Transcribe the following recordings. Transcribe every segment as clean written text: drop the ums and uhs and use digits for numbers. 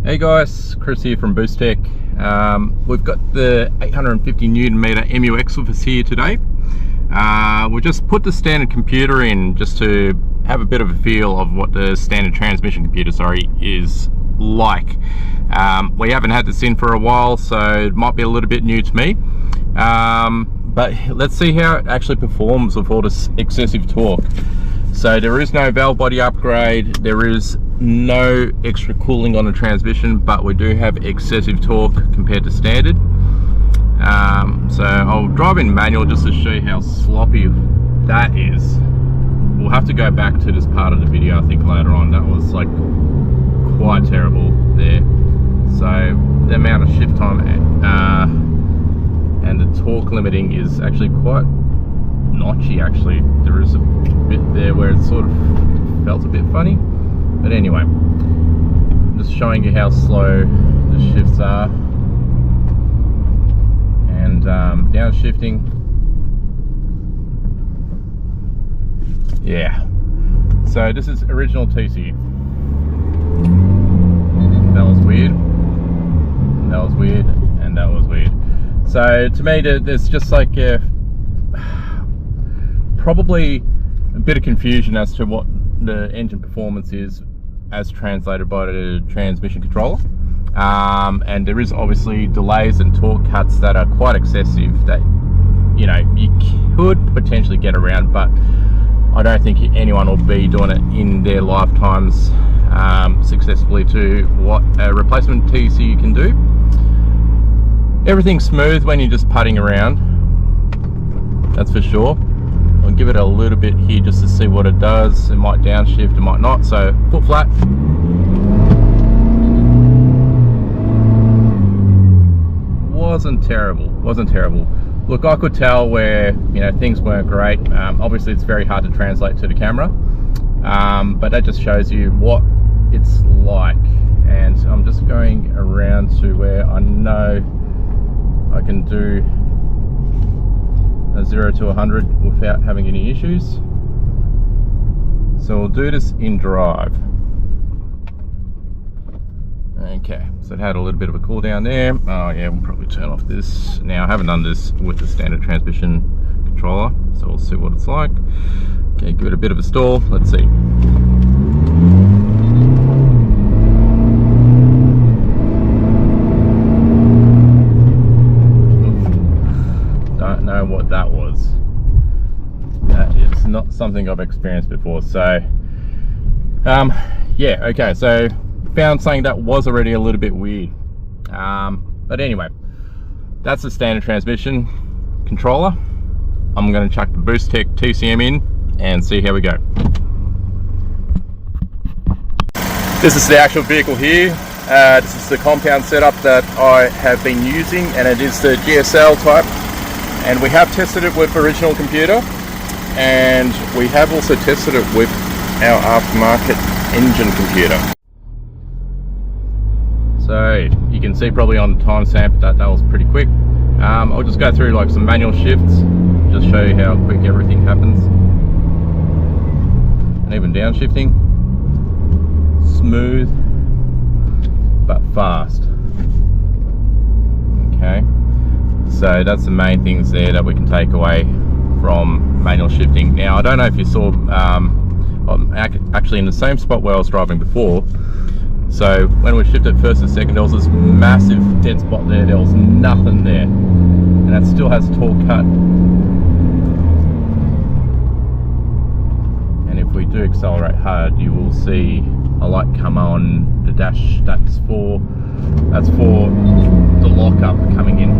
Hey guys, Chris here from Boost Tech. We've got the 850 Newton meter MUX with us here today. We'll just put the standard computer in just to have a bit of a feel of what the standard transmission computer, is like. We haven't had this in for a while, so it might be a little bit new to me. But let's see how it actually performs with all this excessive torque. So there is no valve body upgrade, there is no extra cooling on the transmission, but we do have excessive torque compared to standard. So I'll drive in manual just to show you how sloppy that is. We'll have to go back to this part of the video, I think, later on. That was like quite terrible there. So the amount of shift time and the torque limiting is actually quite notchy. Actually, there is a bit there where it sort of felt a bit funny, but anyway, I'm just showing you how slow the shifts are. And downshifting, yeah, so this is original TCU. That was weird, that was weird, and that was weird. So to me, there's just like probably a bit of confusion as to what the engine performance is as translated by the transmission controller. And there is obviously delays and torque cuts that are quite excessive that, you know, you could potentially get around, but I don't think anyone will be doing it in their lifetimes successfully to what a replacement TCU can do. Everything's smooth when you're just putting around, that's for sure. I'll give it a little bit here just to see what it does. It might downshift, it might not. So foot flat. Wasn't terrible, wasn't terrible. Look, I could tell where, you know, things weren't great. Obviously it's very hard to translate to the camera, but that just shows you what it's like. And I'm just going around to where I know I can do a 0 to 100 without having any issues. So we'll do this in drive. Okay, so it had a little bit of a cool down there. Oh yeah, we'll probably turn off this. Now I haven't done this with the standard transmission controller, so we'll see what it's like. Okay, give it a bit of a stall, let's see. Don't know what that was. That is not something I've experienced before. So yeah, okay, so found something that was already a little bit weird, but anyway, that's the standard transmission controller. I'm going to chuck the Boost Tech TCM in and see how we go. This is the actual vehicle here. This is the compound setup that I have been using, and it is the GSL type. And we have tested it with original computer, and we have also tested it with our aftermarket engine computer. So you can see probably on the timestamp that was pretty quick. I'll just go through like some manual shifts, just show you how quick everything happens. And even downshifting, smooth but fast. Okay. So that's the main things there that we can take away from manual shifting. Now I don't know if you saw, I'm actually in the same spot where I was driving before. So when we shifted first and second, there was this massive dead spot there. There was nothing there, and that still has torque cut. And if we do accelerate hard, you will see a light come on the dash. That's for the lockup coming in.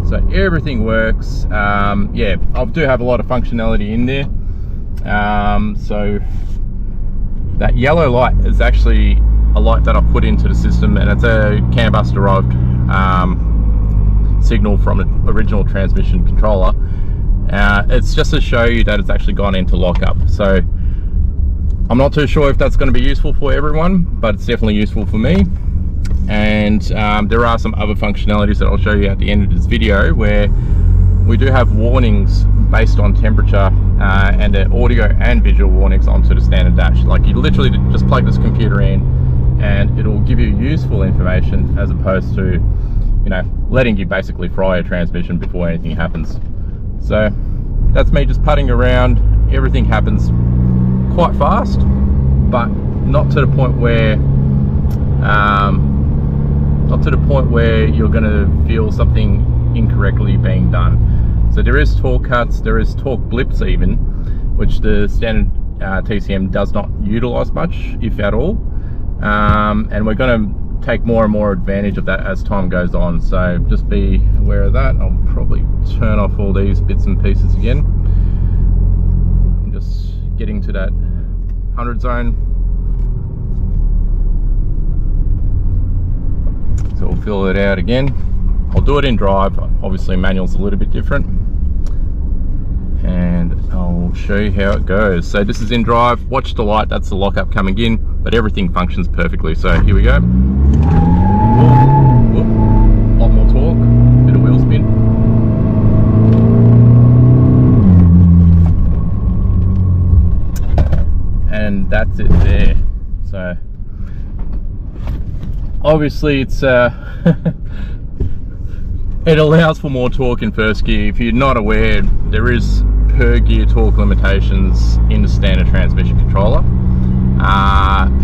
So everything works. Yeah, I do have a lot of functionality in there. So that yellow light is actually a light that I've put into the system, and it's a CAN bus derived signal from the original transmission controller. It's just to show you that it's actually gone into lockup. So I'm not too sure if that's going to be useful for everyone, but it's definitely useful for me. And there are some other functionalities that I'll show you at the end of this video, where we do have warnings based on temperature and audio and visual warnings onto the standard dash. Like, you literally just plug this computer in, and it'll give you useful information as opposed to, you know, letting you basically fry a transmission before anything happens. So that's me just putting around. Everything happens quite fast, but not to the point where you're going to feel something incorrectly being done. So there is torque cuts, there is torque blips even, which the standard TCM does not utilize much, if at all. And we're going to take more and more advantage of that as time goes on, so just be aware of that. I'll probably turn off all these bits and pieces again. I'm just getting to that 100 zone, so we'll fill it out again. I'll do it in drive, obviously manual's a little bit different, and I'll show you how it goes. So this is in drive, watch the light, that's the lockup coming in, but everything functions perfectly. So here we go. Whoop, lot more torque, bit of wheel spin. And that's it there. So obviously it's it allows for more torque in first gear. If you're not aware, there is per gear torque limitations in the standard transmission controller,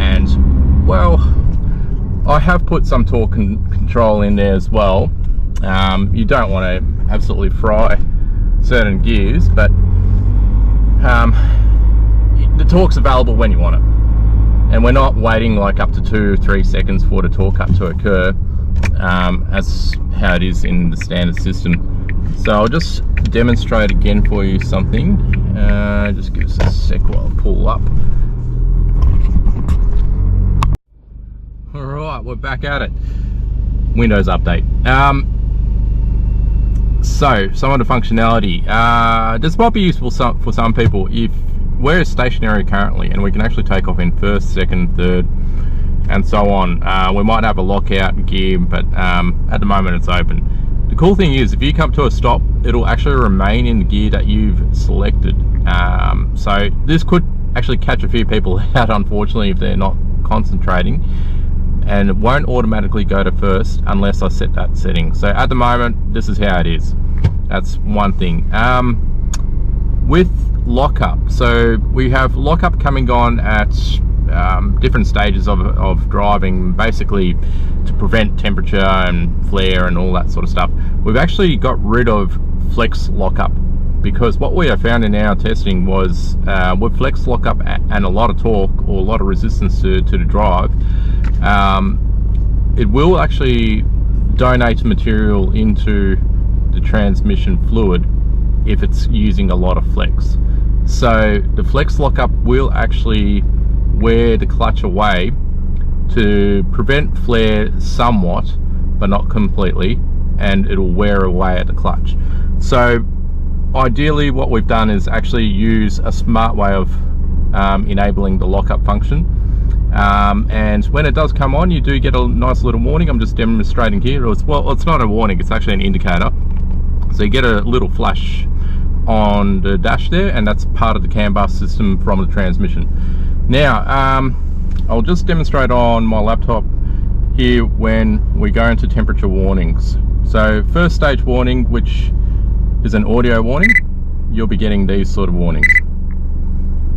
and well, I have put some torque control in there as well. You don't want to absolutely fry certain gears, but the torque's available when you want it, and we're not waiting like up to 2 or 3 seconds for the torque cut to occur, as how it is in the standard system. So I'll just demonstrate again for you something. Just give us a sec while I pull up. Alright, we're back at it. Windows update. So some of the functionality, this might be useful for some people. If we're stationary currently and we can actually take off in first, second, third, and so on, we might have a lockout gear, but at the moment it's open. The cool thing is, if you come to a stop, it'll actually remain in the gear that you've selected. So this could actually catch a few people out, unfortunately, if they're not concentrating, and it won't automatically go to first unless I set that setting. So at the moment, this is how it is. That's one thing. With lockup, so we have lockup coming on at different stages of driving, basically to prevent temperature and flare and all that sort of stuff. We've actually got rid of flex lockup, because what we have found in our testing was with flex lockup and a lot of torque or a lot of resistance to the drive, it will actually donate material into the transmission fluid if it's using a lot of flex. So the flex lockup will actually wear the clutch away to prevent flare somewhat, but not completely, and it'll wear away at the clutch. So ideally what we've done is actually use a smart way of enabling the lockup function, and when it does come on, you do get a nice little warning. I'm just demonstrating here. Well, it's not a warning, it's actually an indicator. So you get a little flash on the dash there, and that's part of the CAN bus system from the transmission. Now I'll just demonstrate on my laptop here when we go into temperature warnings. So first stage warning, which is an audio warning, you'll be getting these sort of warnings.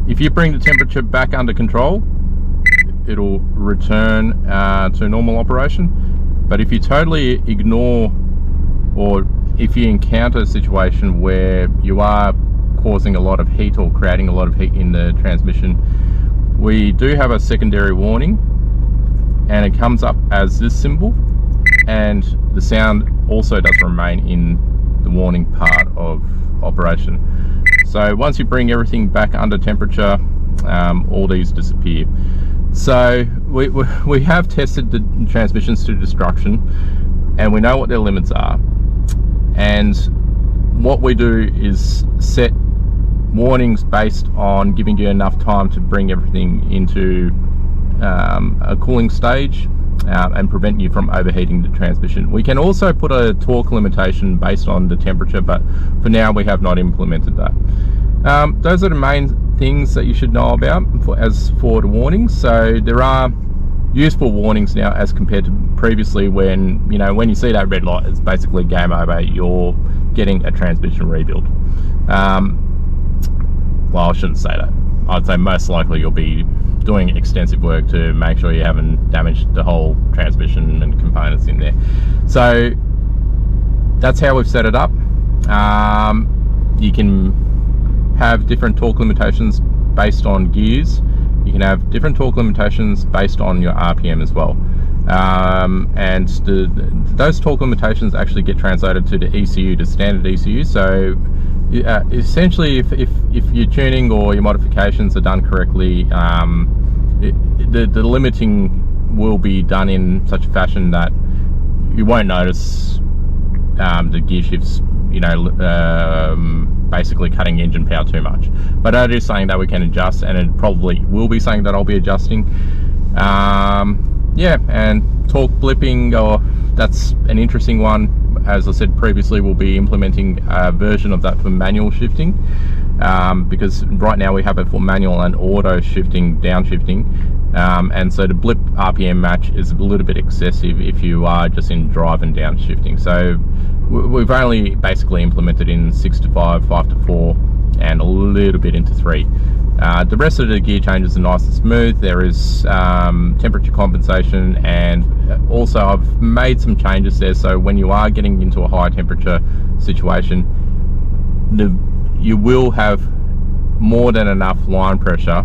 If you bring the temperature back under control, it'll return to normal operation. But if you totally ignore, or if you encounter a situation where you are causing a lot of heat or creating a lot of heat in the transmission, we do have a secondary warning, and it comes up as this symbol, and the sound also does remain in the warning part of operation. So once you bring everything back under temperature, all these disappear. So we have tested the transmissions to destruction, and we know what their limits are, and what we do is set warnings based on giving you enough time to bring everything into a cooling stage and prevent you from overheating the transmission. We can also put a torque limitation based on the temperature, but for now we have not implemented that. Those are the main things that you should know about as for the warnings. So there are useful warnings now as compared to previously, when when you see that red light, it's basically game over. You're getting a transmission rebuild. Well, I shouldn't say that. I'd say most likely you'll be doing extensive work to make sure you haven't damaged the whole transmission and components in there. So that's how we've set it up. You can have different torque limitations based on gears. You can have different torque limitations based on your RPM as well. And those torque limitations actually get translated to the ECU, to standard ECU. So essentially, if your tuning or your modifications are done correctly, the limiting will be done in such a fashion that you won't notice the gear shifts, basically cutting engine power too much. But it is something that we can adjust, and it probably will be something that I'll be adjusting. Yeah, and torque blipping, that's an interesting one. As I said previously, we'll be implementing a version of that for manual shifting, because right now we have it for manual and auto shifting, downshifting, and so the blip RPM match is a little bit excessive if you are just in drive and downshifting. So we've only basically implemented in 6 to 5, 5 to 4, and a little bit into 3. The rest of the gear changes are nice and smooth. There is temperature compensation, and also I've made some changes there, so when you are getting into a high temperature situation, you will have more than enough line pressure,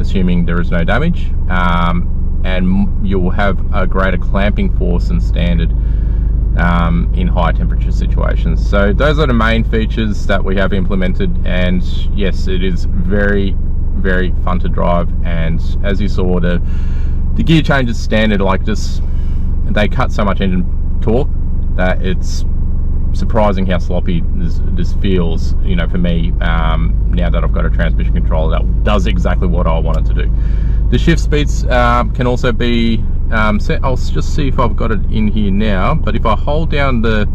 assuming there is no damage, and you will have a greater clamping force than standard in high temperature situations. So those are the main features that we have implemented, and yes, it is very, very fun to drive. And as you saw, the gear changes standard, like this, they cut so much engine torque that it's surprising how sloppy this feels, for me, now that I've got a transmission controller that does exactly what I want it to do. The shift speeds can also be set. I'll just see if I've got it in here now, but if I hold down the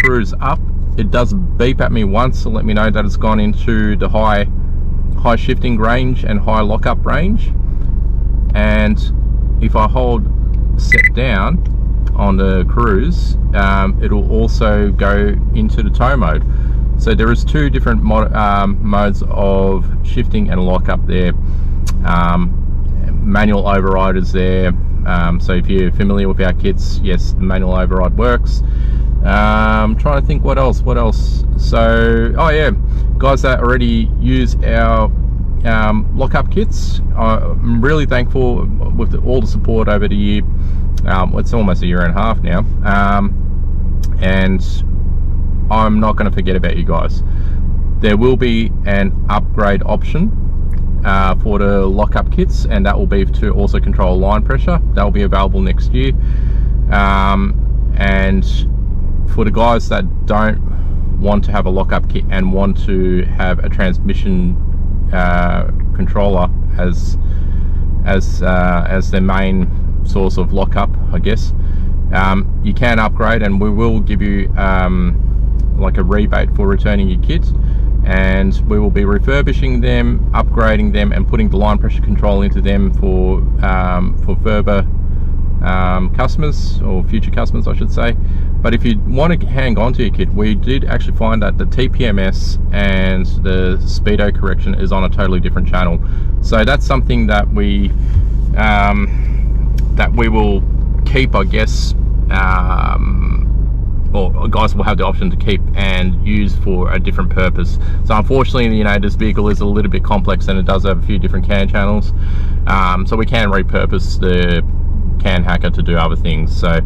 cruise up, it does beep at me once to let me know that it's gone into the high shifting range and high lockup range. And if I hold set down on the cruise, it'll also go into the tow mode. So there is two different modes of shifting and lockup there. Manual override is there, so if you're familiar with our kits, yes, the manual override works. I'm trying to think what else. So, oh yeah, guys that already use our lockup kits, I'm really thankful with all the support over the year. It's almost a year and a half now, and I'm not going to forget about you guys. There will be an upgrade option for the lockup kits, and that will be to also control line pressure. That will be available next year. And for the guys that don't want to have a lockup kit and want to have a transmission controller as their main source of lockup, I guess, you can upgrade, and we will give you like a rebate for returning your kit, and we will be refurbishing them, upgrading them, and putting the line pressure control into them for further customers, or future customers I should say. But if you want to hang on to your kit, we did actually find that the TPMS and the speedo correction is on a totally different channel, so that's something that we will keep, I guess, or guys will have the option to keep and use for a different purpose. So unfortunately, this vehicle is a little bit complex, and it does have a few different CAN channels, so we can repurpose the CAN hacker to do other things. So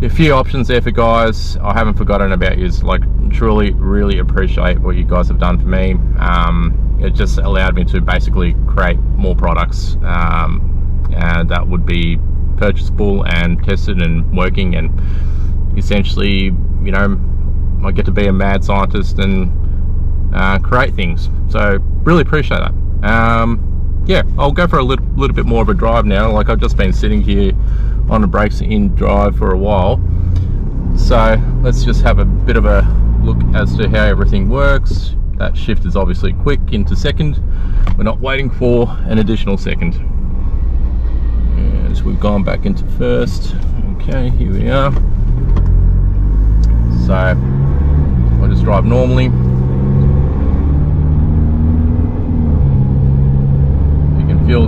a few options there for guys. I haven't forgotten about you. Like, truly really appreciate what you guys have done for me. It just allowed me to basically create more products that would be purchasable and tested and working, and essentially, I get to be a mad scientist and create things. So really appreciate that. Yeah, I'll go for a little bit more of a drive now. Like, I've just been sitting here on the brakes in drive for a while, so let's just have a bit of a look as to how everything works. That shift is obviously quick into second. We're not waiting for an additional second. we've gone back into first. Okay, here we are. So I'll just drive normally. You can feel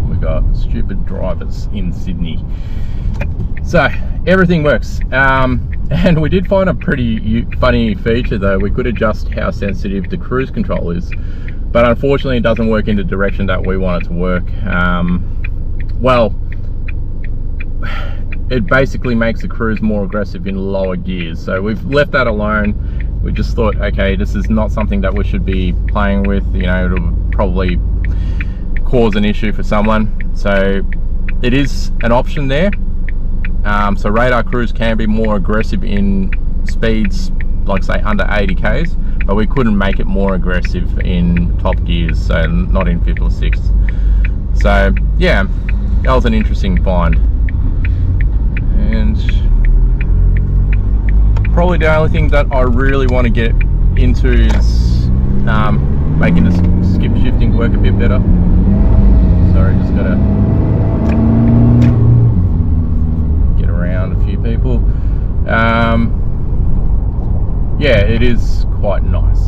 we got stupid drivers in Sydney. So everything works. And we did find a pretty funny feature though. We could adjust how sensitive the cruise control is, but unfortunately it doesn't work in the direction that we want it to work. Well, it basically makes the cruise more aggressive in lower gears, so we've left that alone. We just thought, okay, this is not something that we should be playing with, you know, it'll probably cause an issue for someone. So it is an option there. So radar cruise can be more aggressive in speeds, like say under 80 k's, but we couldn't make it more aggressive in top gears, so not in 5th or 6th. So yeah, that was an interesting find. And probably the only thing that I really want to get into is making the skip shifting work a bit better. Sorry, just gotta a few people. Yeah, it is quite nice.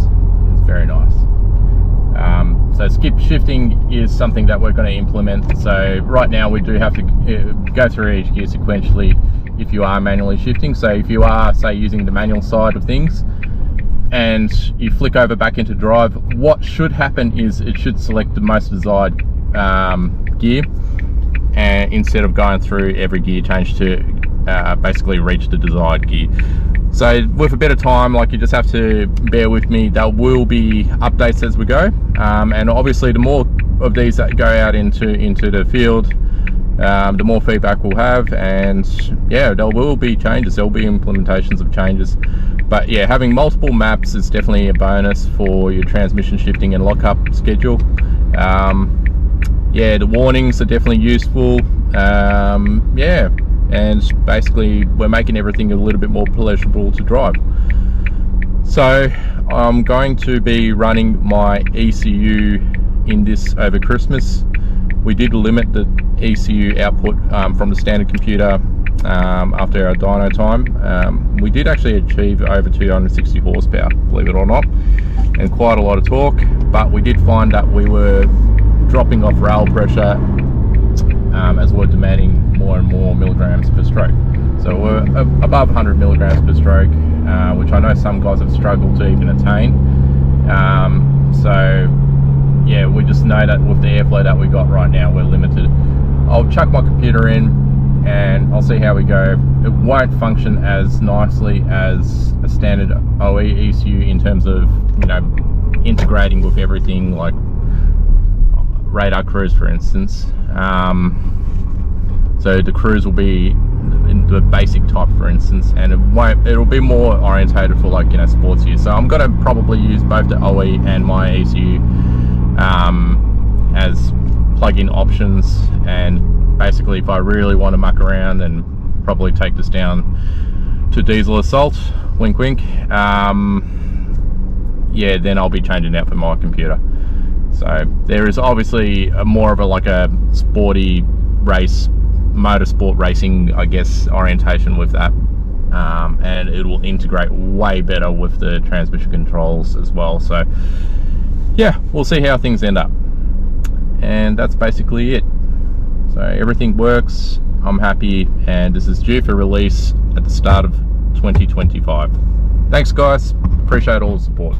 It's very nice. So skip shifting is something that we're going to implement. So right now we do have to go through each gear sequentially if you are manually shifting. So if you are, say, using the manual side of things and you flick over back into drive, what should happen is it should select the most desired gear, and instead of going through every gear change to basically reach the desired gear. So with a bit of time, like, you just have to bear with me. There will be updates as we go, and obviously the more of these that go out into the field, the more feedback we'll have, and yeah, there will be changes, there will be implementations of changes. But yeah, having multiple maps is definitely a bonus for your transmission shifting and lockup schedule. Yeah, the warnings are definitely useful. Yeah, and basically we're making everything a little bit more pleasurable to drive. So I'm going to be running my ECU in this over Christmas. We did limit the ECU output from the standard computer after our dyno time. We did actually achieve over 260 horsepower, believe it or not, and quite a lot of torque, but we did find that we were dropping off rail pressure as we're demanding more and more milligrams per stroke. So we're above 100 milligrams per stroke, which I know some guys have struggled to even attain. So yeah, we just know that with the airflow that we got right now, we're limited. I'll chuck my computer in and I'll see how we go. It won't function as nicely as a standard OE ECU in terms of, you know, integrating with everything like radar cruise, for instance. So the cruise will be in the basic type, for instance, and it'll be more orientated for, like, you know, sports use. So I'm going to probably use both the OE and my ECU as plug-in options, and basically if I really want to muck around and probably take this down to diesel assault, wink wink, yeah, then I'll be changing out for my computer. So there is obviously more of a sporty race, motorsport racing, I guess, orientation with that, and it will integrate way better with the transmission controls as well. So yeah, we'll see how things end up, and that's basically it. So everything works, I'm happy, and this is due for release at the start of 2025. Thanks guys, appreciate all the support.